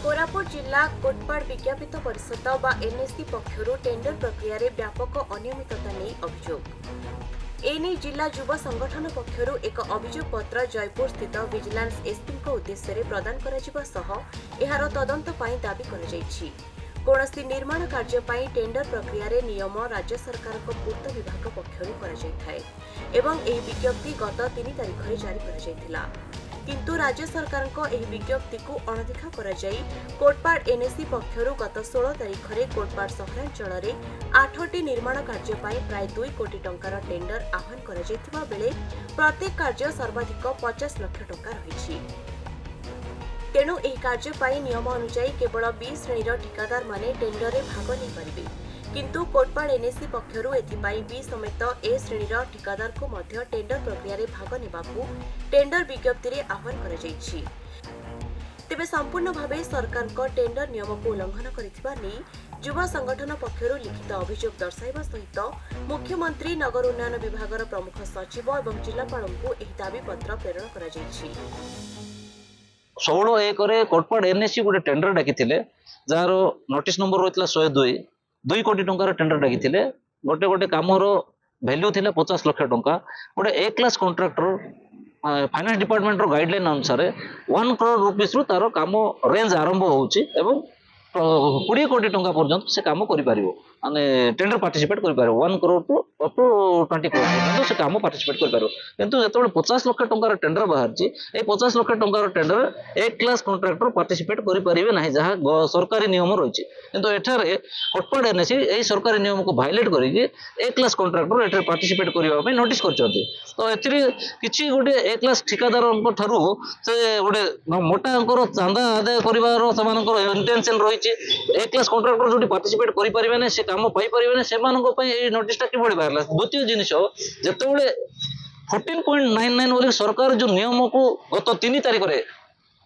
कोरापुट जिला कोटपाड़ विज्ञापित परिषद बा एनएससी पक्षरु टेंडर प्रक्रिया रे व्यापक अनियमितता नहीं अभियोग। एने जिला युवा संगठन पक्षरु एक अभियोग पत्र जयपुर स्थित विजिलेंस एसपी उद्देश्य रे प्रदान करा सह एहार तदंत पई दाबी करा जायछि। कोनोसी निर्माण कार्य पई टेंडर प्रक्रिया रे नियम राज्य सरकार को पूर्त विभाग पक्षरु करा जायथाय एवं एही विज्ञप्ति गत 3 तारिख रे जारी करा जायथिला। किंतु राज्य सरकार को एही विज्ञप्ति को अणदेखा करा जाई कोटपाड़ एनएससी पक्षरु गत 16 तारिख रे कोटपाड़ सहरांचल रे 8टी निर्माण कार्य पई प्राय 2 कोटी टंकार टेंडर आह्वान करा जायथिबा बेले प्रत्येक कार्य सर्वाधिक 50 लाख टंका रहिछि। तेणु एही कार्य पई नियम अनुसार केवल 20 श्रेणीर ठिकादार माने टेंडर रे भाग नै परिबे। किंतु कोटपाड़ एनएससी पक्षरु एथिपाई बी समेत ए श्रेणीर ठिकादार को मध्य टेंडर प्रक्रिया रे भाग नेबाकू टेंडर विज्ञप्ति रे आह्वान करा जायछि। तेबे संपूर्ण भावे सरकार को टेंडर नियम को उल्लंघन करिथिबा नै युवा संगठन पक्षरु लिखित अभियोग दर्शाइबा सहित मुख्यमंत्री नगर उन्नयन विभाग प्रमुख सचिव एवं जिलापालଙ୍କୁ एही दाबी पत्र प्रेरण करा जायछि। 16/1 कोटपाड़ एनएससी गोटे टेंडर डाकिथिले जार नोटिस नंबर होइतला 102 कोटी टंकार टेंडर डाकिथिले। गोटे गोटे कामर वैल्यू थिला 50 लाख टंका। गोटे ए क्लास कॉन्ट्रैक्टर फाइनेंस डिपार्टमेंट रो गाइडलाइन अनुसार 1 करोड़ रुपीस रु तार काम रेंज आरंभ होउची एवं 20 कोटी टंका पर्यंत से काम करि पारिबो माने टेंडर पार्टिसिपेट करि पारिबो 1 crore to up to 20 crore पर्यंत से काम पार्टिसिपेट करि पारिबो। किंतु जेतबे 50 लाख टंकार टेंडर बाहरची ए 50 लाख टंकार tender A class contractor participate करि पारिबे नाही जहा सरकारी नियम रहिछि। किंतु एठारे कोटपाड़ एनएससी ए सरकारी नियम को वायलेट करिकि ए क्लास कॉन्ट्रैक्टर एठारे पार्टिसिपेट करिबा पे नोटिस करचନ୍ତି। तो एथिरे किछि गोटे ए क्लास ठिकादारन थारु से गोटे मोटा अंकर चांदा आदाय करिवार समानकर इंटेंशन रहि ए क्लास कॉन्ट्रैक्टर जोटी पार्टिसिपेट करि परिबे ने से काम पाई परिबे ने सेमानको पई ए नोटिस टा किबोडी बाहरला। द्वितीय जिनिस जेतेबेले 14.99 बोली सरकार जो नियम को गत 3 तारिख रे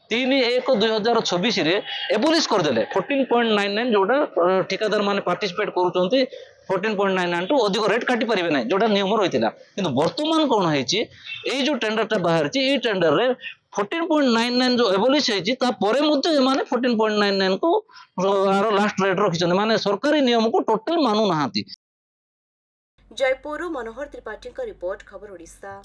3/1/2026 रे एबोलिश कर देले 14.99 जोटा ठिकादार माने पार्टिसिपेट करूचंती 14.99 टू अधिक रेट काटी परिबे नै जोटा नियम रहितिला। किंतु वर्तमान कोन हैछि ए जो टेंडर टा बाहरछि ए टेंडर रे 14.99 जो एबोलिश हैछि ता परे मध्ये माने 14.99 को आरो लास्ट रेट रखिछन माने सरकारी नियम को टोटल मानु नाहांती। जयपुर मनोहर त्रिपाठी का रिपोर्ट खबर ओडिशा।